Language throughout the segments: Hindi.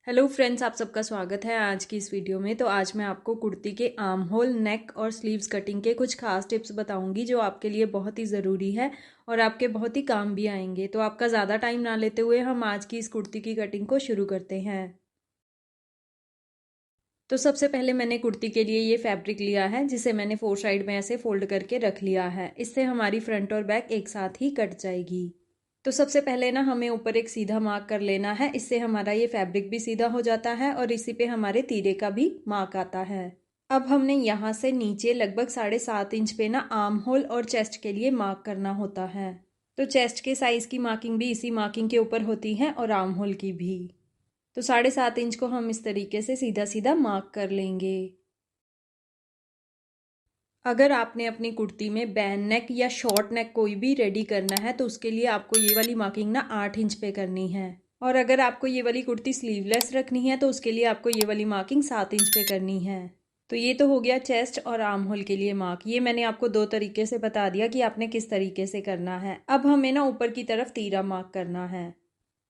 हेलो फ्रेंड्स, आप सबका स्वागत है आज की इस वीडियो में। तो आज मैं आपको कुर्ती के आर्म होल, नेक और स्लीव्स कटिंग के कुछ खास टिप्स बताऊंगी जो आपके लिए बहुत ही ज़रूरी है और आपके बहुत ही काम भी आएंगे। तो आपका ज़्यादा टाइम ना लेते हुए हम आज की इस कुर्ती की कटिंग को शुरू करते हैं। तो सबसे पहले मैंने कुर्ती के लिए ये फैब्रिक लिया है जिसे मैंने 4 साइड में ऐसे फोल्ड करके रख लिया है। इससे हमारी फ्रंट और बैक एक साथ ही कट जाएगी। तो सबसे पहले ना हमें ऊपर एक सीधा मार्क कर लेना है। इससे हमारा ये फैब्रिक भी सीधा हो जाता है और इसी पे हमारे तीरे का भी मार्क आता है। अब हमने यहाँ से नीचे लगभग 7.5 इंच पे ना आर्म होल और चेस्ट के लिए मार्क करना होता है। तो चेस्ट के साइज की मार्किंग भी इसी मार्किंग के ऊपर होती है और आर्म होल की भी। तो 7.5 इंच को हम इस तरीके से सीधा सीधा मार्क कर लेंगे। अगर आपने अपनी कुर्ती में बैन नेक या शॉर्ट नेक कोई भी रेडी करना है तो उसके लिए आपको ये वाली मार्किंग ना 8 इंच पे करनी है। और अगर आपको ये वाली कुर्ती स्लीवलेस रखनी है तो उसके लिए आपको ये वाली मार्किंग 7 इंच पे करनी है। तो ये तो हो गया चेस्ट और आर्म होल के लिए मार्क। ये मैंने आपको दो तरीके से बता दिया कि आपने किस तरीके से करना है। अब हमें ना ऊपर की तरफ तीरा मार्क करना है।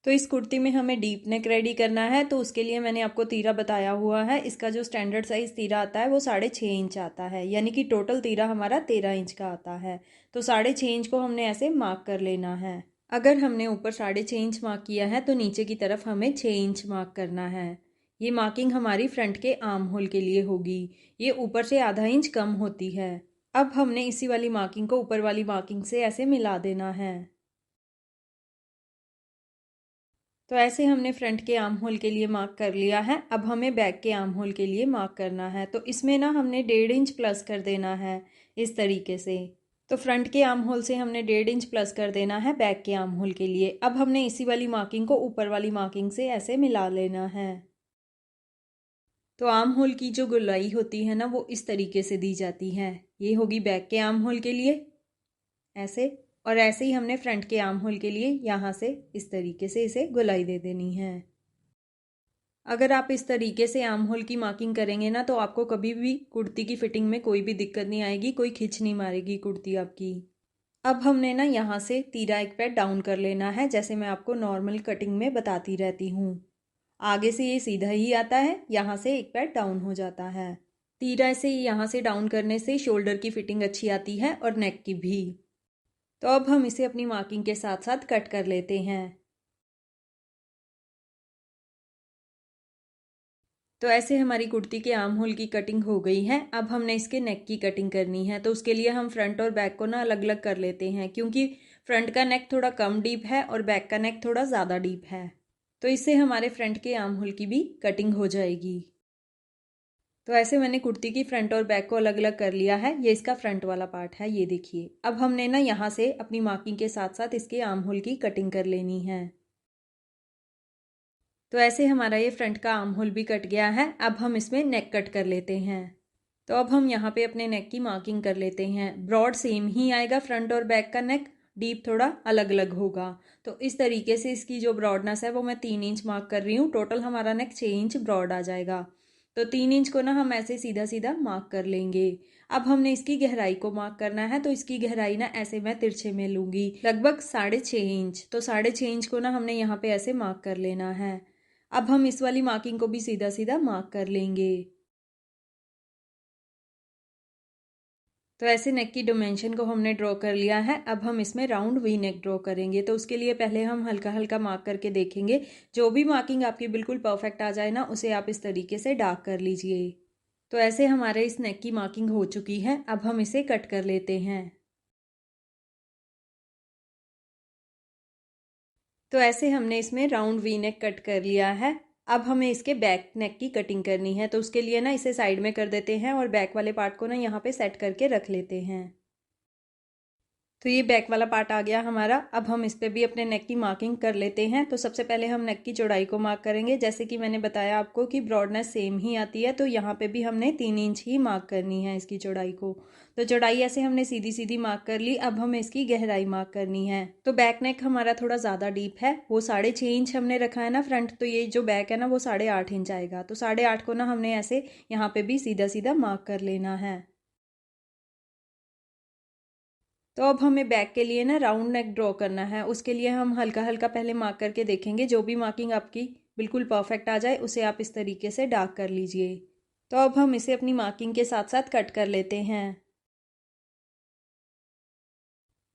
तो इस कुर्ती में हमें डीप नेक रेडी करना है तो उसके लिए मैंने आपको तीरा बताया हुआ है। इसका जो स्टैंडर्ड साइज तीरा आता है वो 6.5 इंच आता है, यानी कि टोटल तीरा हमारा 13 इंच का आता है। तो 6.5 इंच को हमने ऐसे मार्क कर लेना है। अगर हमने ऊपर 6.5 इंच मार्क किया है तो नीचे की तरफ हमें 6 इंच मार्क करना है। ये मार्किंग हमारी फ्रंट के आर्म होल के लिए होगी। ये ऊपर से आधा इंच कम होती है। अब हमने इसी वाली मार्किंग को ऊपर वाली मार्किंग से ऐसे मिला देना है। तो ऐसे हमने फ्रंट के आर्म होल के लिए मार्क कर लिया है। अब हमें बैक के आर्म होल के लिए मार्क करना है। तो इसमें ना हमने 1.5 इंच प्लस कर देना है इस तरीके से। तो फ्रंट के आर्म होल से हमने 1.5 इंच प्लस कर देना है बैक के आर्म होल के लिए। अब हमने इसी वाली मार्किंग को ऊपर वाली मार्किंग से ऐसे मिला लेना है। तो आर्म होल की जो गोलाई होती है ना वो इस तरीके से दी जाती है। ये होगी बैक के आर्म होल के लिए ऐसे, और ऐसे ही हमने फ्रंट के आर्म होल के लिए यहाँ से इस तरीके से इसे गोलाई दे देनी है। अगर आप इस तरीके से आर्म होल की मार्किंग करेंगे ना तो आपको कभी भी कुर्ती की फिटिंग में कोई भी दिक्कत नहीं आएगी, कोई खिंच नहीं मारेगी कुर्ती आपकी। अब हमने ना यहाँ से तीरा एक पैड डाउन कर लेना है, जैसे मैं आपको नॉर्मल कटिंग में बताती रहती हूँ। आगे से ये सीधा ही आता है, यहाँ से एक पैड डाउन हो जाता है। तीरा से यहाँ से डाउन करने से शोल्डर की फिटिंग अच्छी आती है और नेक की भी। तो अब हम इसे अपनी मार्किंग के साथ साथ कट कर लेते हैं। तो ऐसे हमारी कुर्ती के आर्म होल की कटिंग हो गई है। अब हमने इसके नेक की कटिंग करनी है। तो उसके लिए हम फ्रंट और बैक को ना अलग अलग कर लेते हैं, क्योंकि फ्रंट का नेक थोड़ा कम डीप है और बैक का नेक थोड़ा ज़्यादा डीप है। तो इससे हमारे फ्रंट के आर्म होल की भी कटिंग हो जाएगी। तो ऐसे मैंने कुर्ती की फ्रंट और बैक को अलग अलग कर लिया है। ये इसका फ्रंट वाला पार्ट है, ये देखिए। अब हमने ना यहाँ से अपनी मार्किंग के साथ साथ इसके आर्म होल की कटिंग कर लेनी है। तो ऐसे हमारा ये फ्रंट का आर्म होल भी कट गया है। अब हम इसमें नेक कट कर लेते हैं। तो अब हम यहाँ पे अपने नेक की मार्किंग कर लेते हैं। ब्रॉड सेम ही आएगा फ्रंट और बैक का नेक, डीप थोड़ा अलग अलग होगा। तो इस तरीके से इसकी जो ब्रॉडनेस है वो मैं 3 इंच मार्क कर रही हूँ। टोटल हमारा नेक 6 इंच ब्रॉड आ जाएगा। तो 3 इंच को ना हम ऐसे सीधा सीधा मार्क कर लेंगे। अब हमने इसकी गहराई को मार्क करना है। तो इसकी गहराई ना ऐसे मैं तिरछे में लूंगी, लगभग 6.5 इंच। तो 6.5 इंच को ना हमने यहाँ पे ऐसे मार्क कर लेना है। अब हम इस वाली मार्किंग को भी सीधा सीधा मार्क कर लेंगे। तो ऐसे नेक की डायमेंशन को हमने ड्रॉ कर लिया है। अब हम इसमें राउंड वी नेक ड्रॉ करेंगे। तो उसके लिए पहले हम हल्का हल्का मार्क करके देखेंगे। जो भी मार्किंग आपकी बिल्कुल परफेक्ट आ जाए ना उसे आप इस तरीके से डार्क कर लीजिए। तो ऐसे हमारे इस नेक की मार्किंग हो चुकी है। अब हम इसे कट कर लेते हैं। तो ऐसे हमने इसमें राउंड वी नेक कट कर लिया है। अब हमें इसके बैक नेक की कटिंग करनी है। तो उसके लिए ना इसे साइड में कर देते हैं और बैक वाले पार्ट को ना यहाँ पे सेट करके रख लेते हैं। तो ये बैक वाला पार्ट आ गया हमारा। अब हम इस पे भी अपने नेक की मार्किंग कर लेते हैं। तो सबसे पहले हम नेक की चौड़ाई को मार्क करेंगे। जैसे कि मैंने बताया आपको कि ब्रॉडनेस सेम ही आती है, तो यहाँ पे भी हमने 3 इंच ही मार्क करनी है इसकी चौड़ाई को। तो चौड़ाई ऐसे हमने सीधी सीधी मार्क कर ली। अब हमें इसकी गहराई मार्क करनी है। तो बैक नेक हमारा थोड़ा ज़्यादा डीप है, वो 6.5 इंच हमने रखा है ना फ्रंट। तो ये जो बैक है ना वो 8.5 इंच आएगा। तो 8.5 को ना हमने ऐसे यहाँ पे भी सीधा सीधा मार्क कर लेना है। तो अब हमें बैक के लिए ना राउंड नेक ड्रॉ करना है। उसके लिए हम हल्का हल्का पहले मार्क करके देखेंगे। जो भी मार्किंग आपकी बिल्कुल परफेक्ट आ जाए उसे आप इस तरीके से डार्क कर लीजिए। तो अब हम इसे अपनी मार्किंग के साथ साथ कट कर लेते हैं।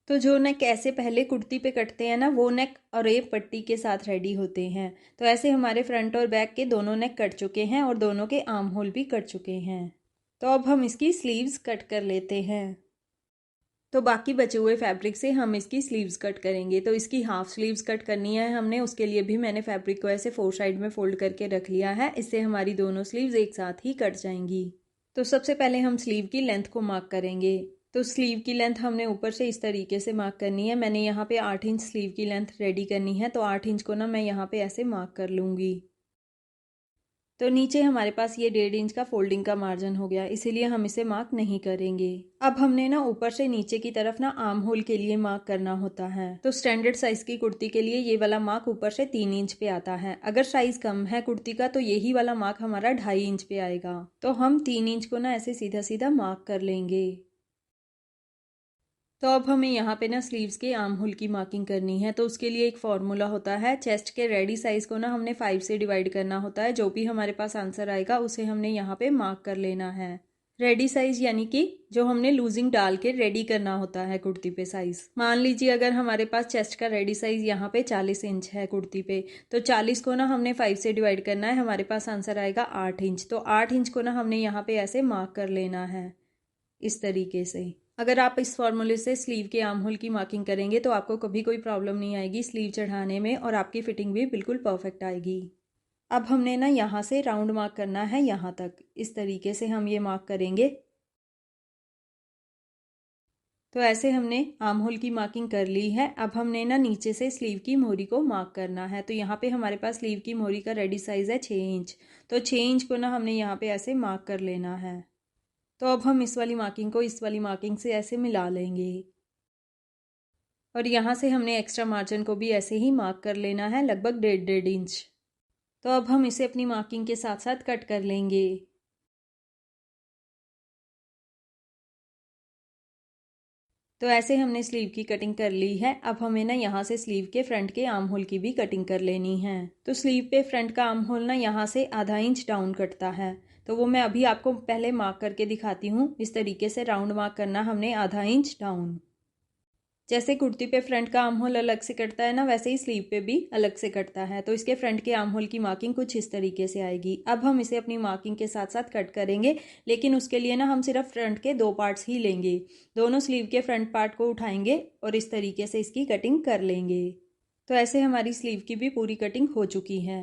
तो जो नेक ऐसे पहले कुर्ती पे कटते हैं ना, वो नेक और एक पट्टी के साथ रेडी होते हैं। तो ऐसे हमारे फ्रंट और बैक के दोनों नेक कट चुके हैं और दोनों के आर्म होल भी कट चुके हैं। तो अब हम इसकी स्लीव्स कट कर लेते हैं। तो बाकी बचे हुए फैब्रिक से हम इसकी स्लीव्स कट करेंगे। तो इसकी हाफ स्लीव्स कट करनी है हमने, उसके लिए भी मैंने फैब्रिक को ऐसे 4 साइड में फोल्ड करके रख लिया है। इससे हमारी दोनों स्लीव्स एक साथ ही कट जाएंगी। तो सबसे पहले हम स्लीव की लेंथ को मार्क करेंगे। तो स्लीव की लेंथ हमने ऊपर से इस तरीके से मार्क करनी है। मैंने यहाँ पे 8 इंच स्लीव की लेंथ रेडी करनी है, तो 8 इंच को ना मैं यहाँ पे ऐसे मार्क कर लूँगी। तो नीचे हमारे पास ये 1.5 इंच का फोल्डिंग का मार्जिन हो गया, इसीलिए हम इसे मार्क नहीं करेंगे। अब हमने ना ऊपर से नीचे की तरफ ना आर्म होल के लिए मार्क करना होता है। तो स्टैंडर्ड साइज की कुर्ती के लिए ये वाला मार्क ऊपर से 3 इंच पे आता है। अगर साइज कम है कुर्ती का तो यही वाला मार्क हमारा 2.5 इंच पे आएगा। तो हम 3 इंच को ना ऐसे सीधा सीधा मार्क कर लेंगे। तो अब हमें यहाँ पे ना स्लीव्स के आर्म होल की मार्किंग करनी है। तो उसके लिए एक फॉर्मूला होता है, चेस्ट के रेडी साइज को ना हमने 5 से डिवाइड करना होता है। जो भी हमारे पास आंसर आएगा उसे हमने यहाँ पे मार्क कर लेना है। रेडी साइज यानी कि जो हमने लूजिंग डाल के रेडी करना होता है कुर्ती पे साइज। मान लीजिए अगर हमारे पास चेस्ट का रेडी साइज यहाँ पे 40 इंच है कुर्ती पे, तो 40 को ना हमने 5 से डिवाइड करना है, हमारे पास आंसर आएगा 8 इंच। तो 8 इंच को ना हमने यहाँ पे ऐसे मार्क कर लेना है इस तरीके से। अगर आप इस फॉर्मूले से स्लीव के आर्म होल की मार्किंग करेंगे तो आपको कभी कोई प्रॉब्लम नहीं आएगी स्लीव चढ़ाने में, और आपकी फिटिंग भी बिल्कुल परफेक्ट आएगी। अब हमने ना यहाँ से राउंड मार्क करना है, यहाँ तक इस तरीके से हम ये मार्क करेंगे। तो ऐसे हमने आर्म होल की मार्किंग कर ली है। अब हमने ना नीचे से स्लीव की मोहरी को मार्क करना है। तो यहाँ पे हमारे पास स्लीव की मोहरी का रेडी साइज है 6 इंच। तो 6 इंच को ना हमने यहाँ पे ऐसे मार्क कर लेना है। तो अब हम इस वाली मार्किंग को इस वाली मार्किंग से ऐसे मिला लेंगे, और यहाँ से हमने एक्स्ट्रा मार्जिन को भी ऐसे ही मार्क कर लेना है, लगभग 1.5 इंच। तो अब हम इसे अपनी मार्किंग के साथ साथ कट कर लेंगे। तो ऐसे हमने स्लीव की कटिंग कर ली है। अब हमें ना यहाँ से स्लीव के फ्रंट के आर्म होल की भी कटिंग कर लेनी है। तो स्लीव पे फ्रंट का आर्म होल ना यहाँ से आधा इंच डाउन कटता है। तो वो मैं अभी आपको पहले मार्क करके दिखाती हूँ। इस तरीके से राउंड मार्क करना हमने आधा इंच डाउन। जैसे कुर्ती पे फ्रंट का आर्म होल अलग से कटता है ना, वैसे ही स्लीव पे भी अलग से कटता है। तो इसके फ्रंट के आर्म होल की मार्किंग कुछ इस तरीके से आएगी। अब हम इसे अपनी मार्किंग के साथ साथ कट करेंगे, लेकिन उसके लिए ना हम सिर्फ फ्रंट के 2 पार्ट्स ही लेंगे। दोनों स्लीव के फ्रंट पार्ट को उठाएंगे और इस तरीके से इसकी कटिंग कर लेंगे। तो ऐसे हमारी स्लीव की भी पूरी कटिंग हो चुकी है।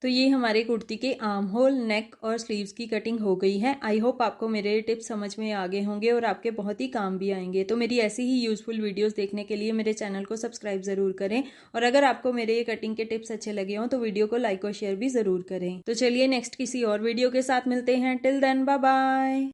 तो ये हमारे कुर्ती के आर्म होल, नेक और स्लीव्स की कटिंग हो गई है। आई होप आपको मेरे टिप्स समझ में आ गए होंगे और आपके बहुत ही काम भी आएंगे। तो मेरी ऐसी ही यूज़फुल वीडियोस देखने के लिए मेरे चैनल को सब्सक्राइब ज़रूर करें, और अगर आपको मेरे ये कटिंग के टिप्स अच्छे लगे हों तो वीडियो को लाइक और शेयर भी ज़रूर करें। तो चलिए नेक्स्ट किसी और वीडियो के साथ मिलते हैं। Till then bye bye.